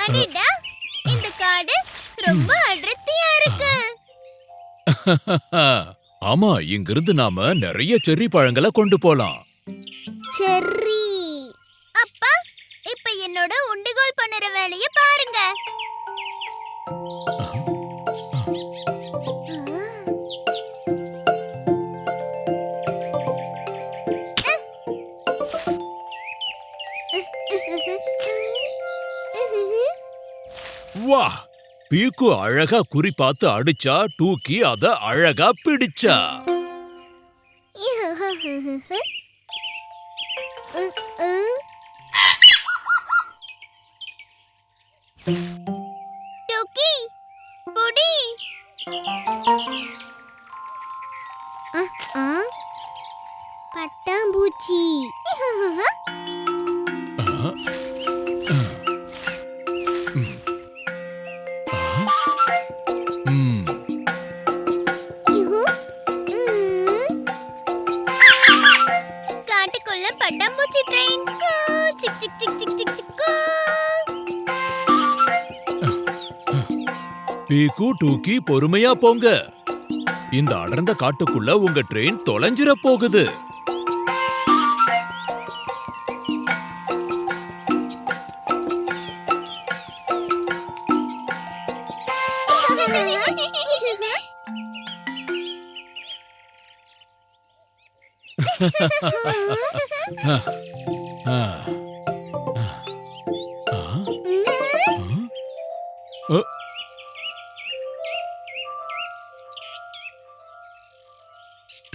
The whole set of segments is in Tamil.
அடடா, இந்த காடு ரொம்ப அடர்த்தியா இருக்கு. ஆமா, இங்கிருந்து நாம நிறைய செர்ரி பழங்களை கொண்டு போலாம். செர்ரி. அப்பா, இப்ப என்னோட உண்டிகோல் பண்ணுற வேலைய பாருங்க. வா, பீக்கு அழகா குறி பார்த்து அடிச்சா, டூக்கி அத அழகா பிடிச்சா. டோக்கி, புடி. பட்டாம்பூச்சி. காட்டுக்குள்ள பட்டாம்பூச்சி ட்ரெயின். சிக் சிக் சிக் சிக் சிக் சிக். பீக்கு, டூக்கி பொறுமையா போங்க. இந்த அடர்ந்த காட்டுக்குள்ள உங்க ட்ரெயின் தொலைஞ்சிர போகுது.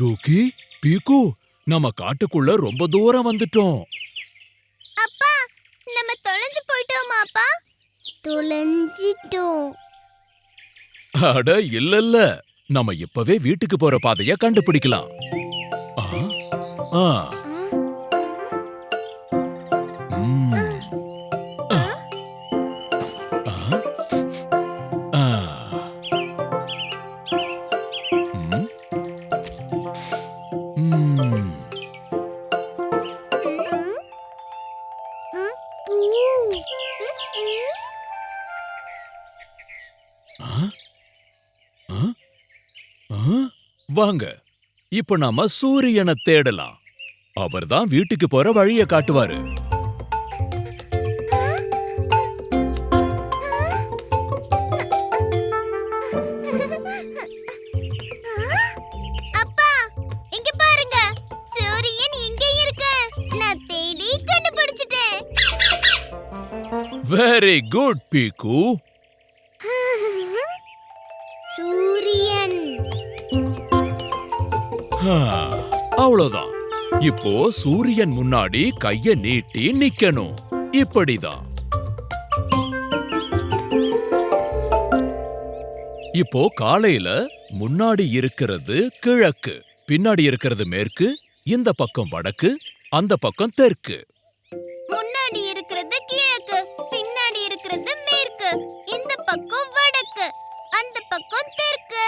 டூக்கி, பீக்கு, நம்ம காட்டுக்குள்ள ரொம்ப தூரம் வந்துட்டோம். அப்பா, நம்ம தொலைஞ்சு போயிட்டோமா அப்பா? தொலைஞ்சிட்டோம். அட இல்லல்ல, நம்ம இப்பவே வீட்டுக்கு போற பாதைய கண்டுபிடிக்கலாம். ஆ, ஆ. ம். ஆ. ஆ. ஆ. ம். ம். ஆ? ஆ? ஆ? வாங்க, இப்ப நாம சூரியனை தேடலாம். அவர்தான் வீட்டுக்கு போற வழிய காட்டுவாரு. அப்பா, இங்க பாருங்க. சூரியன் இங்க இருக்கு. நான் தேடி கண்டுபிடிச்சிட்டேன். வெரி குட் பீக்கு. சூரியன். அவ்வளவுதான். இப்போ சூரியன் முன்னாடி கைய நீட்டி நிக்கணும். இப்படிதான். இப்போ காலையில முன்னாடி இருக்கிறது கிழக்கு, பின்னாடி இருக்கிறது மேற்கு, இந்த பக்கம் வடக்கு, அந்த பக்கம் தெற்கு. முன்னாடி இருக்கிறது கிழக்கு, பின்னாடி இருக்கிறது மேற்கு, இந்த பக்கம் வடக்கு, அந்த பக்கம் தெற்கு.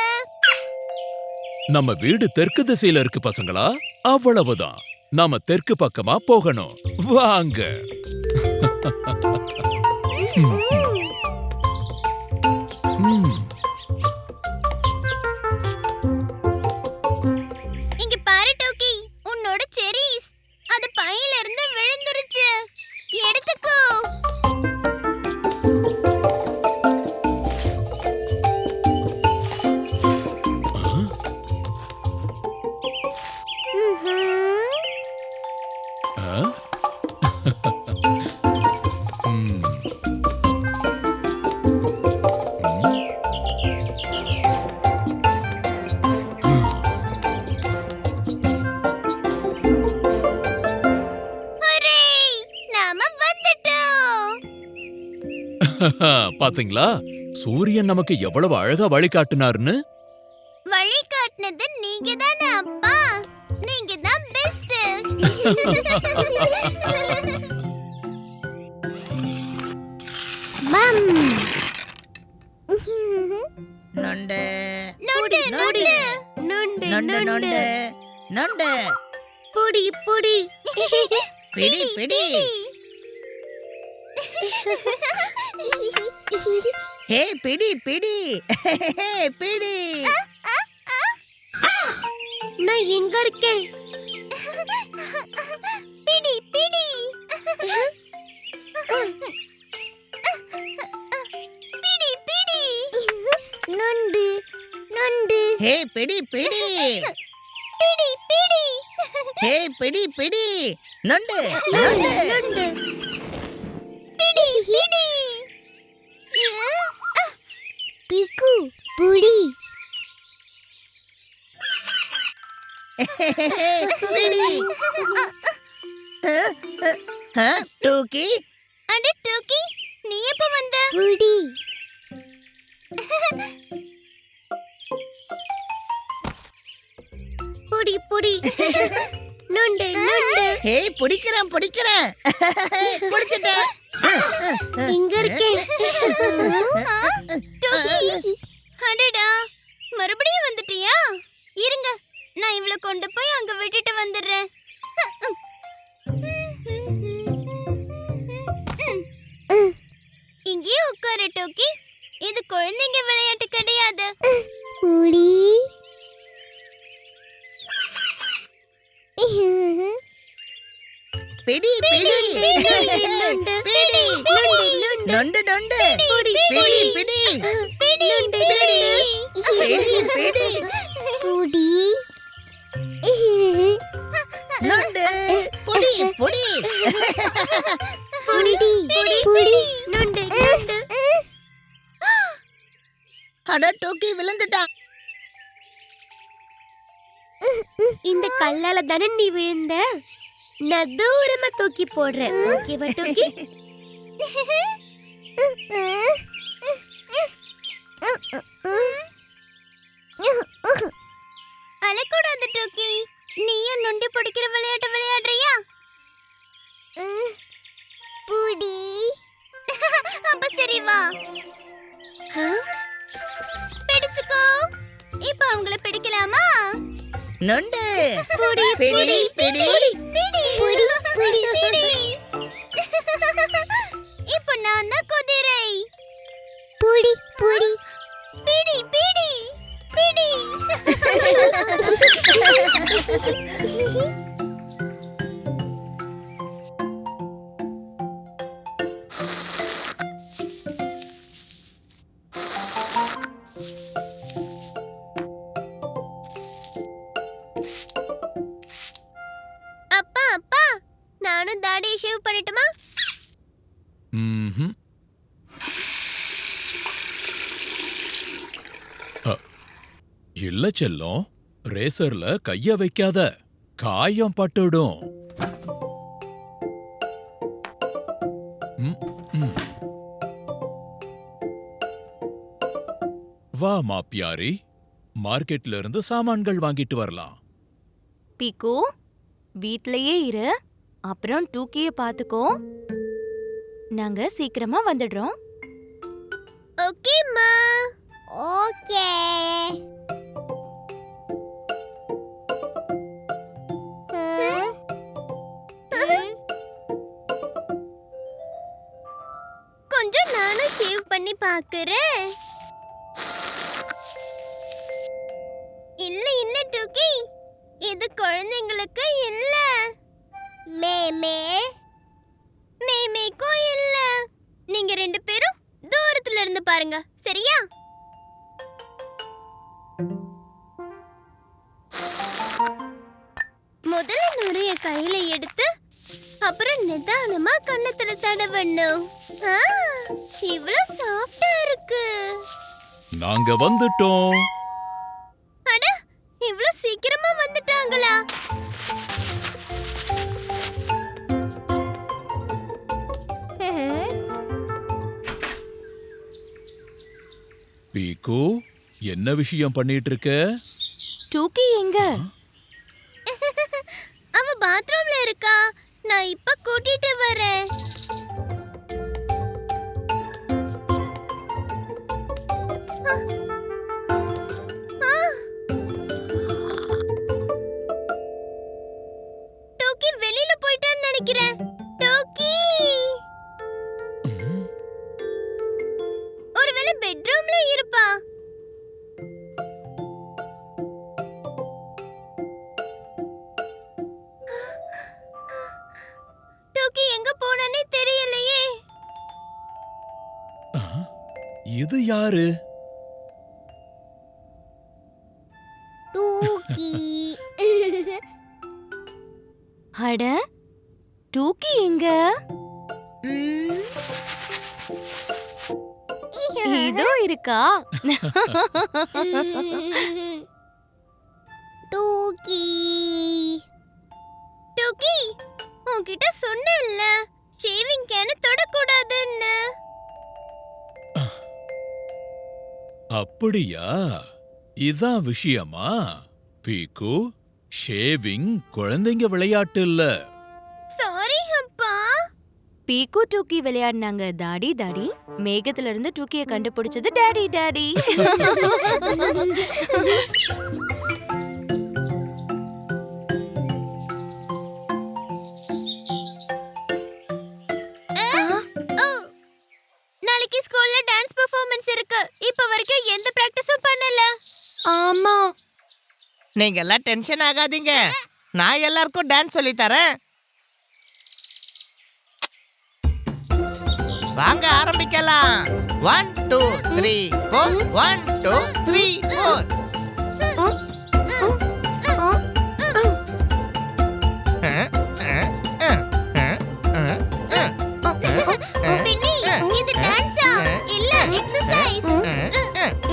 நம்ம வீடு தெற்கு திசையில இருக்கு பசங்களா. அவ்வளவுதான். நாம தெற்கு பக்கமா போகணும். வாங்க. இங்க பாரு டோக்கி, உன்னோட செரீஸ். அது பையில இருந்து விழுந்துருச்சு. எடுத்துக்கோ. ஹூரே! நாம வந்துட்டோம். பாத்தீங்களா, சூரியன் நமக்கு எவ்வளவு அழகா வழிகாட்டினார்னு. வழி காட்டுனது நீங்க தானே அப்பா. நீங்க தான் பெஸ்ட். மம். நொண்டு நொண்டு நொண்டு நொண்டு நொண்டு நொண்டு பொடி பொடி. பிடி பிடி ஹே பிடி பிடி பிடி. நான் எங்க இருக்கேன்? பிடி பிடி. பிடி பிடி. நண்டு நண்டு. ஹே பிடி பிடி. பிடி பிடி. ஹே பிடி பிடி. நண்டு நண்டு. நண்டு. பிடி பிடி. பீக்கு புடி. பிடி. டூக்கி. அட டூக்கி, நீ எப்ப வந்த? புடி. புடி புடி. நண்டு நண்டு. ஹே பிடிக்கிறேன் பிடிக்கிறேன். பிடிச்சிட்டேன். இங்க இருக்கேன். டூக்கி. அடடா, மறுபடியும் வந்துட்டியா? இருங்க, நான் இவளை கொண்டு போய் அங்க விட்டுட்டு வந்துடுறேன். இங்கேயே உட்காரு டோக்கி. இது குழந்தைங்க விளையாட்டு கிடையாது. பிடி பிடி. பிடி. நண்டு நண்டு. பிடி பிடி. பிடி பிடி. நண்டு புடி புடி. அட டூக்கி விழுந்துட்டான். இந்த கல்லால தானே நீ விழுந்த? நான் தூரமா தூக்கி போடுறேன். ஓகேவா டோக்கி? அழக்கூடாது டோக்கி. நீயும் நொண்டி பிடிக்கிற விளையாட்டு விளையாடுறியா? புடி. அப்ப சரி வா. பிடிச்சுக்கோ. இப்ப அவங்கள பிடிக்கலாமா? நண்டு புடி பிடி பிடி. பிடி புடி பிடி. இப்போ நான் தான் குதிரை. புடி புடி. பிடி பிடி. பிடி. அப்பா அப்பா, நானும் தாடியை ஷேவ் பண்ணட்டுமா? ம்ஹும். இல்ல செல்லம், ரேசர்ல கைய வைக்காத, காயம் பட்டுடும். ம், ம். வா மாப்பியாரி, மார்க்கெட்ல இருந்து சாமான்கள் வாங்கிட்டு வரலாம். பீக்கு, வீட்லயே இரு. அப்புறம் டூக்கிய பாத்துக்கோ. நாங்க சீக்கிரமா வந்துடுறோம். ஓகேம்மா. ஓகே. கொஞ்சம் நானும் ஷேவ் பண்ணி பார்க்கறேன். இல்ல இல்ல டூக்கி, இது குழந்தைங்களுக்கு இல்ல. மேமே மேமேக்கும் இல்ல. நீங்க ரெண்டு பேரும் தூரத்துல இருந்து பாருங்க, சரியா? முதல்ல நுரைய கையில எடுத்து அப்புறம் நிதானமா கண்ணத்துல தடவணும். இவ்ளோ சாஃப்டா இருக்கு. நாங்க வந்துட்டோம். அட, இவ்ளோ சீக்கிரமா வந்துட்டாங்களா? பீக்கு, என்ன விஷயம் பண்ணிட்டு இருக்க? டூக்கி எங்க? அவ பாத்ரூம்ல இருக்கா. நான் இப்ப கூட்டிட்டு வரேன். டோக்கி வெளியில போயிட்டான்னு நினைக்கிறேன். டோக்கி. இது யாரு? டூக்கி. அட டூக்கி எங்க? இதோ இருக்கா. டூக்கி. டூக்கி, உன்கிட்ட சொன்னேன்ல ஷேவிங் கேன தொடக்கூடாதுன்னு. அப்படியா? இதான் விஷயமா? பீக்கு, ஷேவிங் குழந்தைங்க விளையாட்டு இல்ல. சாரி அப்பா. பீக்கு டூக்கி விளையாடினாங்க தாடி தாடி. மேகத்துல இருந்து டூக்கிய கண்டுபிடிச்சது டாடி டாடி. நாளைக்கு ஸ்கூல்ல டான்ஸ் பெர்ஃபார்மன்ஸ் இருக்கு. இப்ப வரைக்கும் எந்த பிராக்டிஸும் பண்ணல. ஆமா. நீங்க எல்லாம் டென்ஷன் ஆகாதீங்க. நான் எல்லாருக்கும் டான்ஸ் சொல்லி தரேன். வாங்க ஆரம்பிக்கலாம். 1 2 3 4 1 2 3 4. பின்னி, இது டான்ஸா இல்ல எக்ஸர்சைஸ்?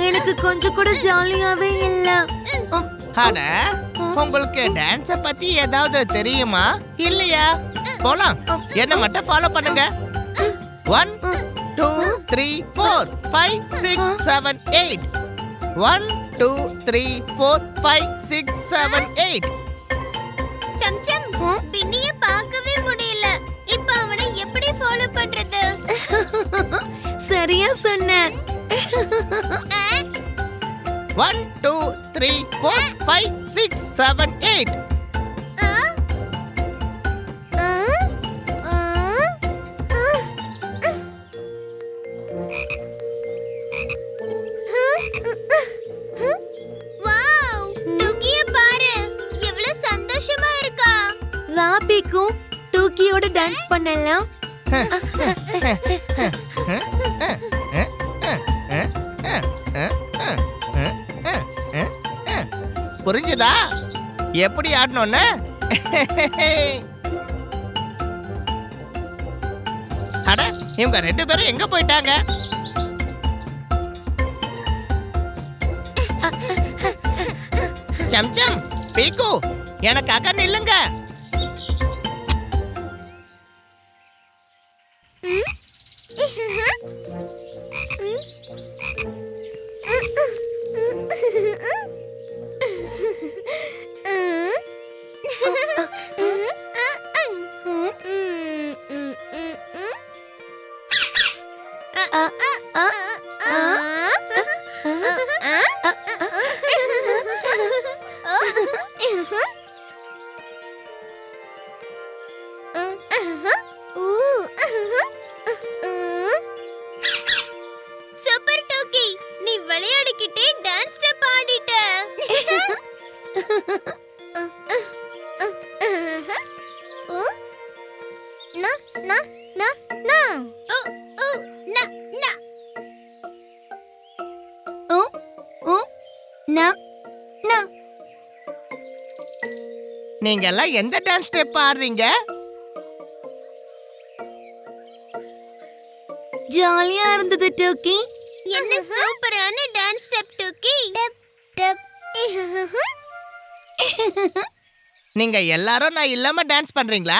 எனக்கு கொஞ்சம் கூட ஜாலியாவே இல்ல. அட, உங்களுக்கு டான்ஸ பத்தி ஏதாவது தெரியுமா இல்லையா? போலாம், என்ன மட்டும் ஃபாலோ பண்ணுங்க. 1 2 3 4 5 6 7 8. 1 2 3 4 5 6 7 8. சம்சம், பின்னிய பார்க்கவே முடியல. இப்ப அவனை எப்படி ஃபாலோ பண்றது? சரியா சொன்ன. 1 2 3 4 5 6 7 8. வாவ், டூக்கிய பாரு, எவ்வளவு சந்தோஷமா இருக்கா. வா பீக்கு, டூக்கியோட டான்ஸ் பண்ணலாம். புரிஞ்சுதா எப்படி ஆடணும்னு? அட, இவங்க 2 பேரும் எங்க போயிட்டாங்க? சம்சம், பீக்கு, எனக்காக நில்லுங்க. சூப்பர் டூக்கி, நீ விளையாடிக்கிட்டே டான்ஸ் ஸ்டெப் ஆடிட்ட. நீங்க எல்லாம் எந்த டான்ஸ் ஸ்டெப் ஆடுறீங்க? ஜாலியா இருந்தது டூக்கி. என்ன சூப்பரான டான்ஸ் ஸ்டெப் டூக்கி. நீங்க எல்லாரும் நான் இல்லாம டான்ஸ் பண்றீங்களா?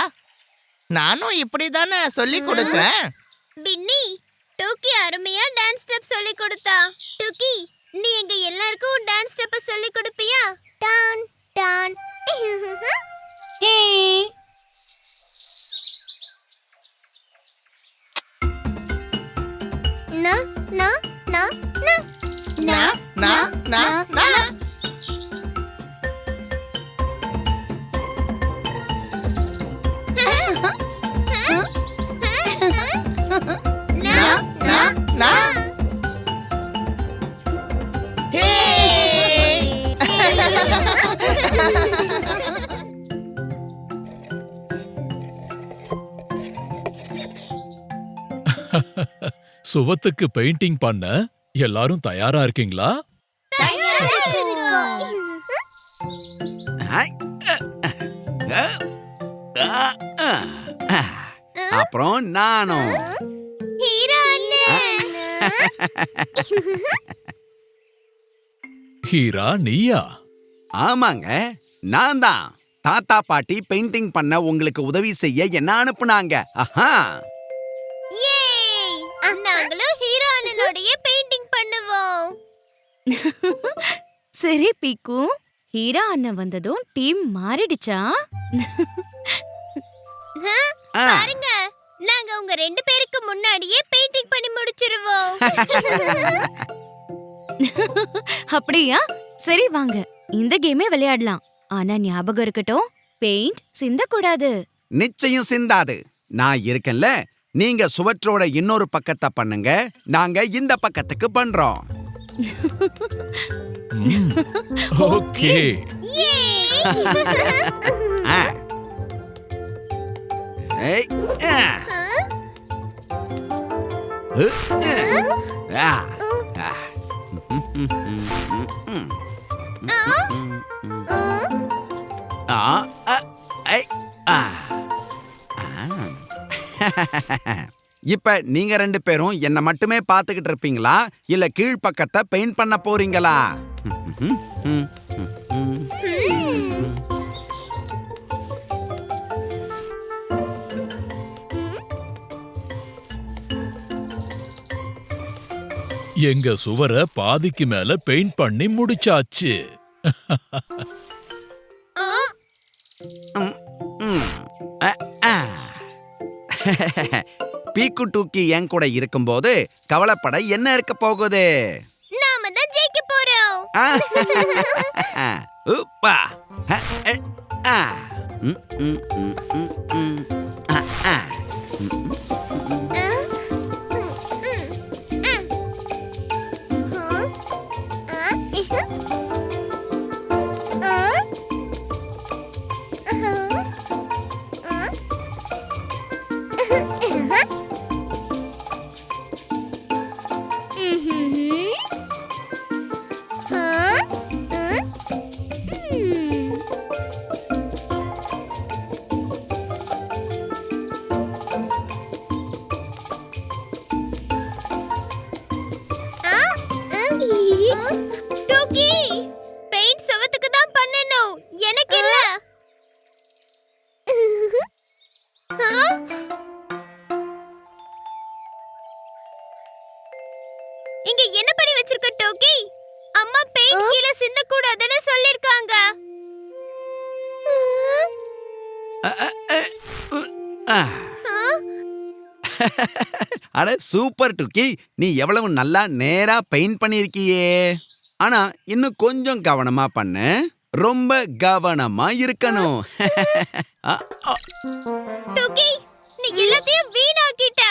நானும் இப்படி தானே சொல்லி கொடுத்தேன். பின்னி, டூக்கி அருமையா டான்ஸ் ஸ்டெப் சொல்லி கொடுத்தா. டூக்கி, நீ எங்க எல்லாருக்கும் டான்ஸ் ஸ்டெப் சொல்லி கொடுப்பியா? Don Don. ஹே, நா நா நா நா நா நா நா நா. நா நா நா. ஹே! சுவத்துக்கு பெயிண்டிங் பண்ண எல்லாரும் தயாரா இருக்கீங்களா? அப்புறம் நானும். ஹீரோ அண்ணன். ஹீரா நீயா? ஆமாங்க, நான் தான். தாத்தா பாட்டி பெயிண்டிங் பண்ண உங்களுக்கு உதவி செய்ய என்ன அனுப்புனாங்க. ஆஹா. ஏய், நாங்களும் ஹீரோ அண்ணனோடயே பெயிண்டிங் பண்ணுவோம். சரி பீக்கு, ஹீரா அண்ணன் வந்ததும் டீம் மாறிடுச்சா? ஆ, பாருங்க, நாங்க உங்க 2 பேருக்கு முன்னாடியே பெயிண்டிங் பண்ணி முடிச்சிருவோம். அப்படியா? சரி வாங்க, இந்த கேமே விளையாடலாம். ஆனா ஞாபகம் இருக்கட்டும், பெயிண்ட் சிந்தக்கூடாது. நிச்சயம் சிந்தாது. நான் இருக்கேன்ல. நீங்க சுவற்றோட இன்னொரு பக்கத்தை பண்ணுங்க, நாங்க இந்த பக்கத்துக்கு பண்றோம். ம், ஓகே. ஏய். ஆ. ஏய், ஆ. ஆ. ஆ. ஆ. ஆ. ஐ. ஆ. ஆ. இப்ப நீங்க 2 பேரும் என்ன மட்டுமே பார்த்துக்கிட்டு இருப்பீங்களா, இல்ல கீழ்ப்பக்கத்தை பெயிண்ட் பண்ண போறீங்களா? எங்க சுவர பாதிக்கு மேல பெயிண்ட் பண்ணி முடிச்சாச்சு. பீக்கு டூக்கி என் கூட இருக்கும்போது கவலைப்பட என்ன இருக்க போகுது? நாம தான் ஜெயிக்க போறோம். உப்பா. ஆ. ம், ம், ம், ம், ம். ஆ, ஆ. ம், ம், ம். டூக்கி, பெயிண்ட் சுவத்துக்கு தான் பண்ணனும், எனக்கு இல்ல. இங்க என்ன பண்ணி வச்சிருக்க டூக்கி? அம்மா பெயிண்ட் கீழ சிந்த கூடாதுன்னு சொல்லிருக்காங்க. ஆ. அட சூப்பர் டுக்கி, நீ எவ்வளவு நல்லா நேரா பெயிண்ட் பண்ணிருக்கியே. ஆனா இன்னும் கொஞ்சம் கவனமா பண்ணு, ரொம்ப கவனமா இருக்கணும். டூக்கி, நீ எல்லாத்தையும் வீணாக்கிட்ட.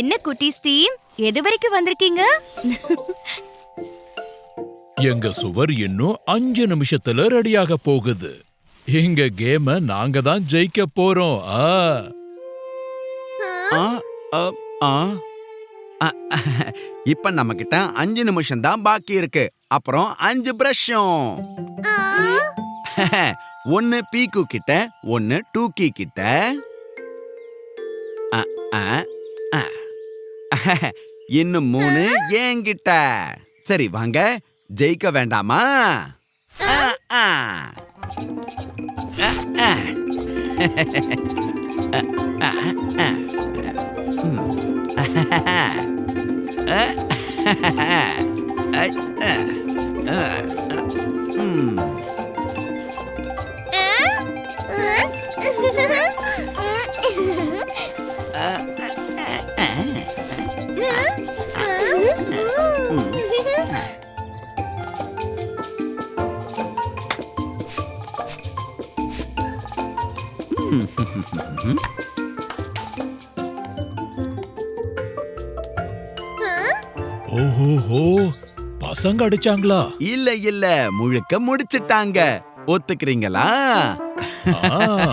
என்ன குட்டீஸ் டீம், எது வரைக்கும் வந்திருக்கீங்க? எங்க சுவர் இன்னும் 5 நிமிஷத்துல ரெடியாக போகுது. எங்க கேம நாங்க தான் ஜெயிக்க போறோம். ஆ, ஆ, ஆ. இப்ப நம்ம கிட்ட 5 நிமிஷம் தான் பாக்கி இருக்கு. அப்புறம் 5 பிரஷும். ஒன்னு பீக்கு கிட்ட, ஒன்னு டூக்கி கிட்ட. இன்னும் 3 என்கிட்ட. சரி வாங்க, ஜெயிக்க வேண்டாமா? ஓஹோஹோ, பசங்க அடிச்சாங்களா? இல்ல இல்ல, முழுக்க முடிச்சிட்டாங்க. ஒத்துக்கிறீங்களா? ஆ.